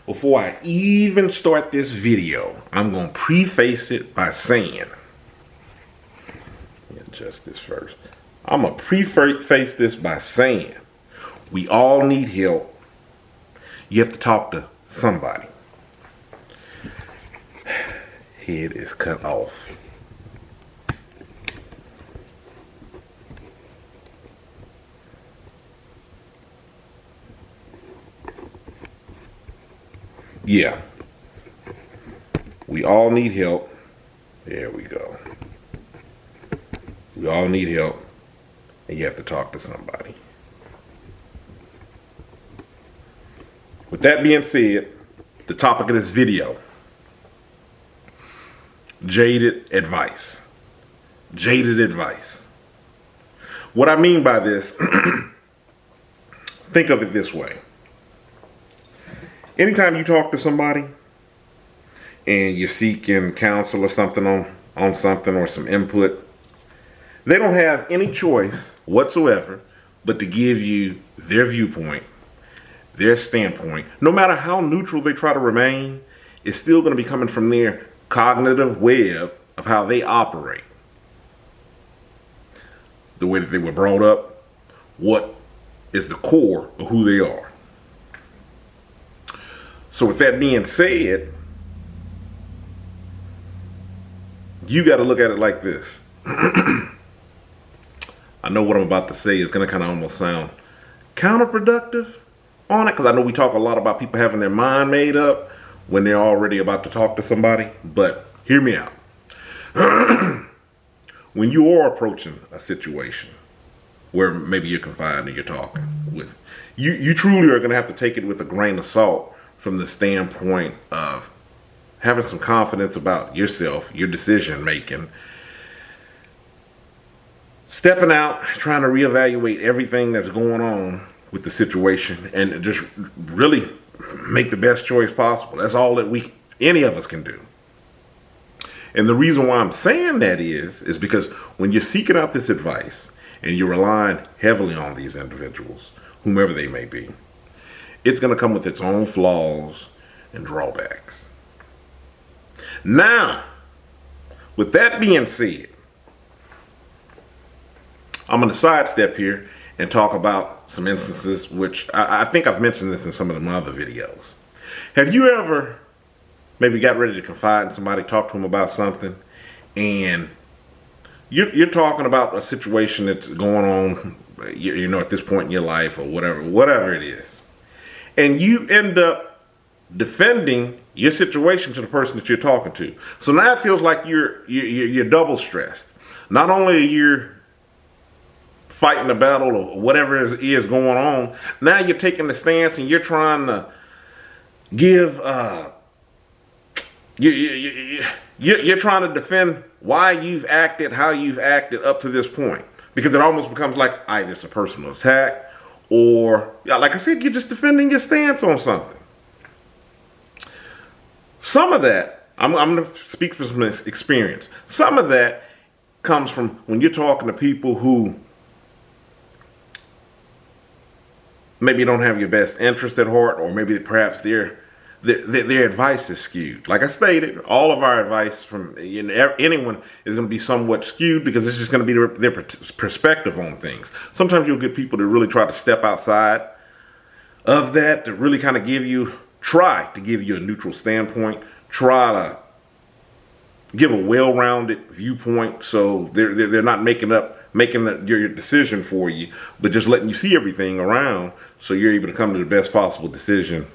Before I even start this video, I'm going to preface it by saying, let me adjust this first. I'm going to preface this by saying, we all need help. You have to talk to somebody. Head is cut off. Yeah. We all need help. There we go. We all need help. And you have to talk to somebody. With that being said, the topic of this video, Jaded Advice. Jaded Advice. What I mean by this, think of it this way. Anytime you talk to somebody and you're seeking counsel or something on something or some input, they don't have any choice whatsoever but to give you their viewpoint, their standpoint. No matter how neutral they try to remain, it's still going to be coming from their cognitive web of how they operate. The way that they were brought up, what is the core of who they are. So with that being said, you got to look at it like this. I know what I'm about to say is going to kind of almost sound counterproductive on it, because I know we talk a lot about people having their mind made up when they're already about to talk to somebody, but hear me out. When you are approaching a situation where maybe you're confiding and you're talking with, you truly are going to have to take it with a grain of salt from the standpoint of having some confidence about yourself, your decision making, stepping out, trying to reevaluate everything that's going on with the situation and just really make the best choice possible. That's all that any of us can do. And the reason why I'm saying that is because when you're seeking out this advice and you're relying heavily on these individuals, whomever they may be, it's going to come with its own flaws and drawbacks. Now, with that being said, I'm going to sidestep here and talk about some instances which I think I've mentioned this in some of my other videos. Have you ever maybe got ready to confide in somebody, talk to them about something, and you're talking about a situation that's going on, you know, at this point in your life or whatever it is, and you end up defending your situation to the person that you're talking to. So now it feels like you're double stressed. Not only are you fighting the battle or whatever is going on, now you're taking the stance and you're trying to give you're trying to defend why you've acted how you've acted up to this point, because it almost becomes like either it's a personal attack or, like I said, you're just defending your stance on something. Some of that, I'm going to speak from some experience. Some of that comes from when you're talking to people who maybe don't have your best interest at heart, or maybe perhaps their advice is skewed. Like I stated, all of our advice from anyone is going to be somewhat skewed because it's just going to be their perspective on things. Sometimes you'll get people that really try to step outside of that, to really kind of try to give you a neutral standpoint, try to give a well-rounded viewpoint, so they're not making your decision for you, but just letting you see everything around so you're able to come to the best possible decision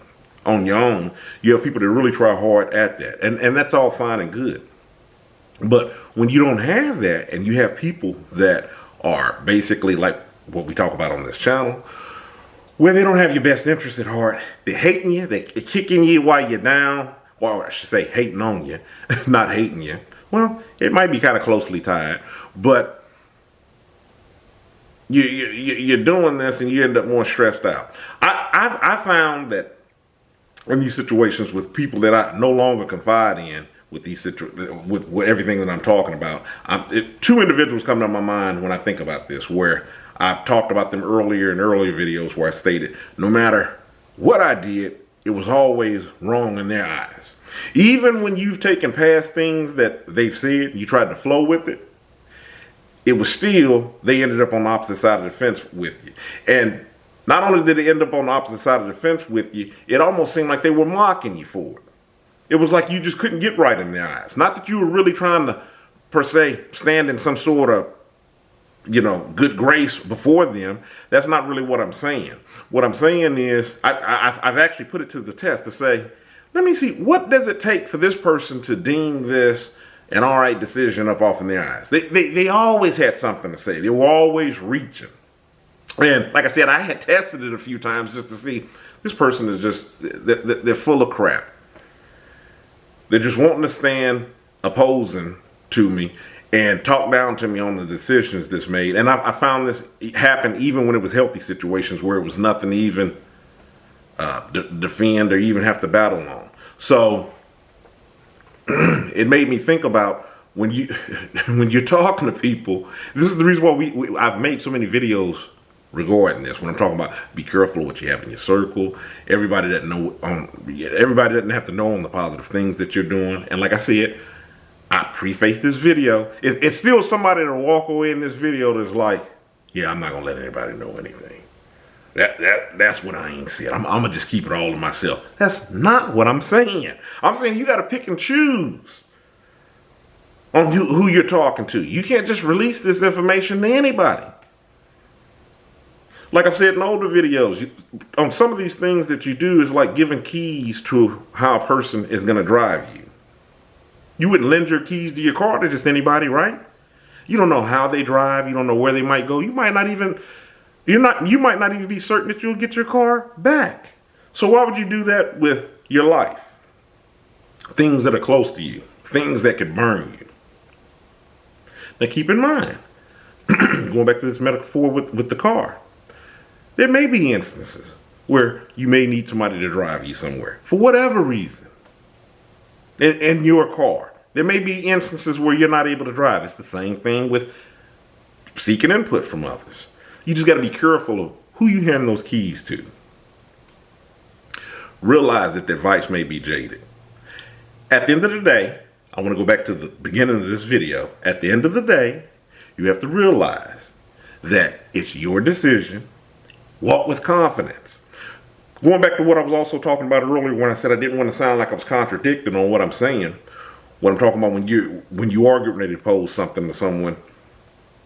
on your own. You have people that really try hard at that, and that's all fine and good. But when you don't have that, and you have people that are basically like what we talk about on this channel, where they don't have your best interest at heart, they're hating you, they're kicking you while you're down, or I should say hating on you, not hating you. Well, it might be kind of closely tied, but you're doing this and you end up more stressed out. I found that in these situations with people that I no longer confide in, with with everything that I'm talking about, two individuals come to my mind when I think about this, where I've talked about them earlier in earlier videos, where I stated no matter what I did, it was always wrong in their eyes. Even when you've taken past things that they've said, you tried to flow with it, it was still, they ended up on the opposite side of the fence with you. And not only did they end up on the opposite side of the fence with you, it almost seemed like they were mocking you for it. It was like you just couldn't get right in their eyes. Not that you were really trying to, per se, stand in some sort of, good grace before them. That's not really what I'm saying. What I'm saying is, I've actually put it to the test to say, let me see, what does it take for this person to deem this an all right decision up off in their eyes? They always had something to say. They were always reaching. And like I said, I had tested it a few times just to see, this person is just, they're full of crap. They're just wanting to stand opposing to me and talk down to me on the decisions that's made. And I found this happen even when it was healthy situations where it was nothing to even defend or even have to battle on. So it made me think about when you're talking to people. This is the reason why I've made so many videos regarding this. When I'm talking about, be careful what you have in your circle. Everybody doesn't know. Everybody doesn't have to know on the positive things that you're doing. And like I said, I preface this video. It's still somebody to walk away in this video that's like, yeah, I'm not gonna let anybody know anything. That's what I ain't saying. I'm gonna just keep it all to myself. That's not what I'm saying. I'm saying you got to pick and choose on who you're talking to. You can't just release this information to anybody. Like I've said in older videos, on some of these things that you do is like giving keys to how a person is going to drive you. You wouldn't lend your keys to your car to just anybody, right? You don't know how they drive. You don't know where they might go. You might not even be certain that you'll get your car back. So why would you do that with your life? Things that are close to you, things that could burn you. Now keep in mind, going back to this metaphor with the car, there may be instances where you may need somebody to drive you somewhere for whatever reason. In your car. There may be instances where you're not able to drive. It's the same thing with seeking input from others. You just got to be careful of who you hand those keys to. Realize that the advice may be jaded. At the end of the day, I want to go back to the beginning of this video. At the end of the day, you have to realize that it's your decision. Walk with confidence. Going back to what I was also talking about earlier when I said I didn't want to sound like I was contradicting on what I'm saying. What I'm talking about when you are getting ready to pose something to someone,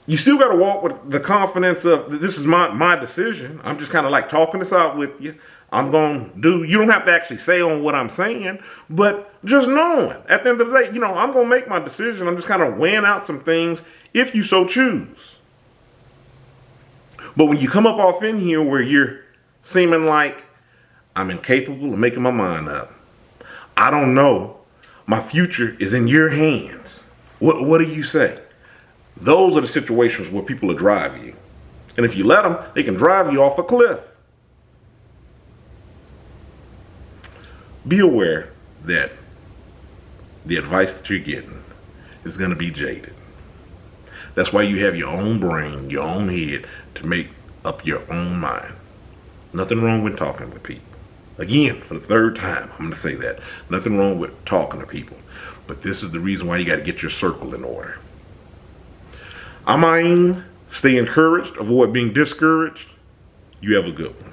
you still got to walk with the confidence of, this is my decision. I'm just kind of like talking this out with you. You don't have to actually say on what I'm saying, but just knowing at the end of the day, I'm going to make my decision. I'm just kind of weighing out some things if you so choose. But when you come up off in here where you're seeming like, I'm incapable of making my mind up, I don't know, my future is in your hands, what do you say? Those are the situations where people will drive you. And if you let them, they can drive you off a cliff. Be aware that the advice that you're getting is going to be jaded. That's why you have your own brain, your own head, to make up your own mind. Nothing wrong with talking with people. Again, for the third time, I'm going to say that. Nothing wrong with talking to people. But this is the reason why you got to get your circle in order. I'm Ayn. Stay encouraged. Avoid being discouraged. You have a good one.